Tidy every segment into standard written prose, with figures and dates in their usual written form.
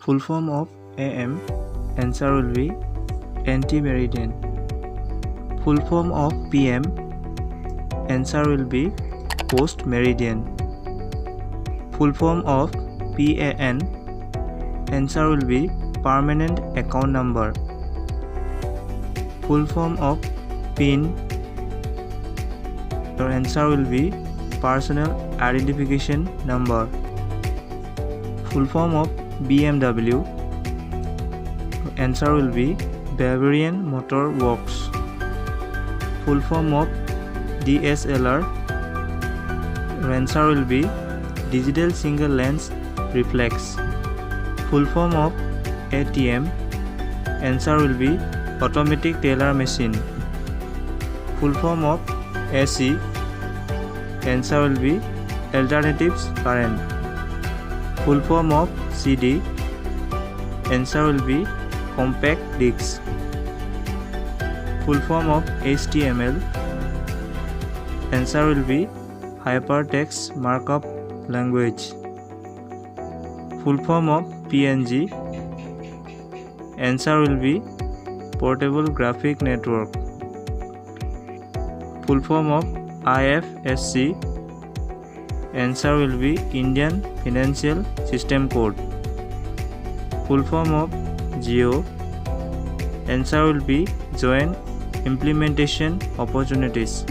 Full form of AM, answer will be anti-meridian. Full form of PM, answer will be post-meridian. Full form of PAN, answer will be permanent account number. Full form of PIN, your answer will be personal identification number. Full form of BMW, answer will be Bavarian Motor Works. Full form of DSLR, your answer will be Digital Single Lens Reflex. Full form of ATM, answer will be Automatic Teller Machine. Full form of AC, answer will be Alternatives Current. Full form of CD, answer will be Compact Disc. Full form of HTML, answer will be Hypertext Markup Language. Full form of PNG, answer will be Portable Graphic Network. Full form of IFSC, answer will be Indian Financial System Code. Full form of GEO, answer will be Joint Implementation Opportunities.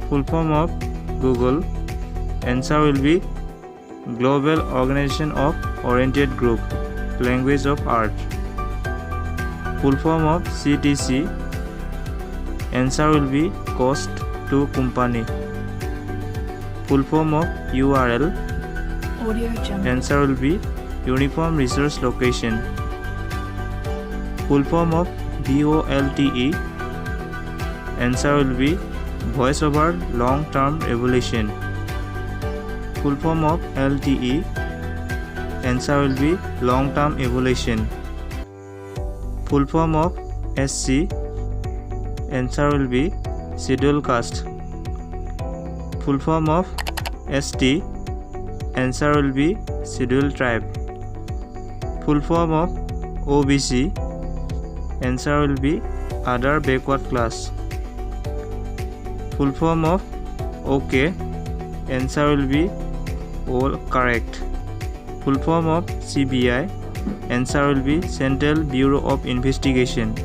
Full form of Google, answer will be Global Organization of Oriented Group, Language of Art. Full form of CTC, answer will be Cost to Company. Full form of URL, answer will be Uniform Resource Location. Full form of VOLTE, answer will be Voice over Long Term Evolution. Full form of LTE, answer will be Long Term Evolution. Full form of SC, answer will be Schedule Caste. Full form of ST, answer will be Schedule Tribe. Full form of OBC, answer will be Other Backward Class. Full form of OK, answer will be All Correct. Full form of CBI, answer will be Central Bureau of Investigation.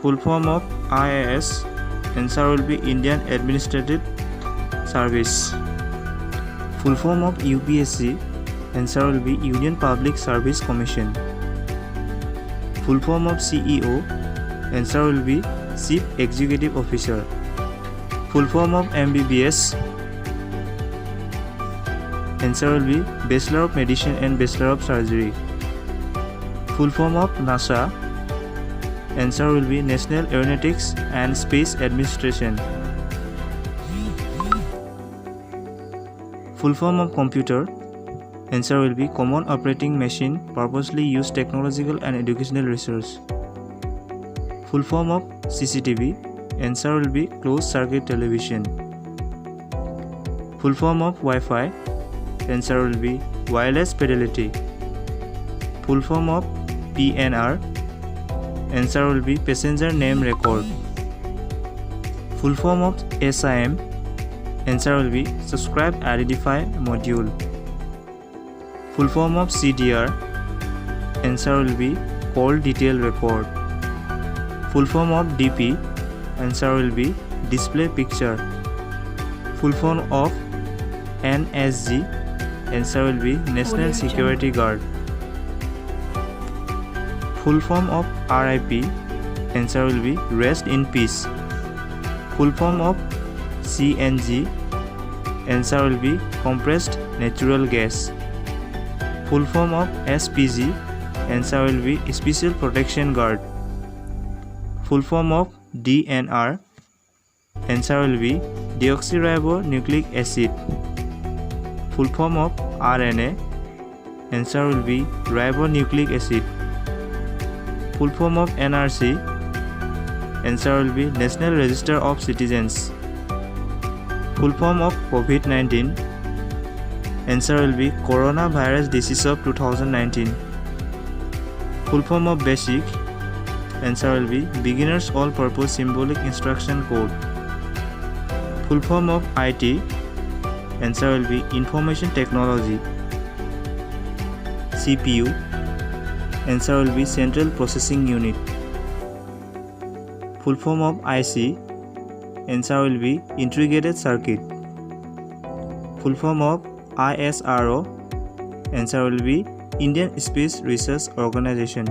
Full form of IAS, answer will be Indian Administrative Service. Full form of UPSC, answer will be Union Public Service Commission. Full form of CEO, answer will be Chief Executive Officer. Full form of MBBS, answer will be Bachelor of Medicine and Bachelor of Surgery. Full form of NASA, answer will be National Aeronautics and Space Administration. Full form of computer, answer will be Common Operating Machine Purposely Used Technological and Educational Resource. Full form of CCTV, answer will be Closed Circuit Television. Full form of Wi-Fi, answer will be Wireless Fidelity. Full form of PNR, answer will be Passenger Name Record. Full form of SIM, answer will be Subscribe Identify Module. Full form of CDR, answer will be Call Detail Record. Full form of DP, answer will be Display Picture. Full form of NSG, answer will be National Security Guard. Full form of RIP, answer will be Rest in Peace. Full form of CNG, answer will be Compressed Natural Gas. Full form of SPG, answer will be Special Protection Guard. Full form of DNR, answer will be Deoxyribonucleic Acid. Full form of RNA, answer will be Ribonucleic Acid. Full form of NRC, answer will be National Register of Citizens. Full form of COVID-19, Answer will be Coronavirus Disease of 2019. Full form of BASIC. Answer will be Beginners All Purpose Symbolic Instruction Code. Full form of IT. Answer will be Information Technology. CPU. Answer will be Central Processing Unit. Full form of IC. Answer will be Integrated Circuit. Full form of ISRO. Answer will be Indian Space Research Organization.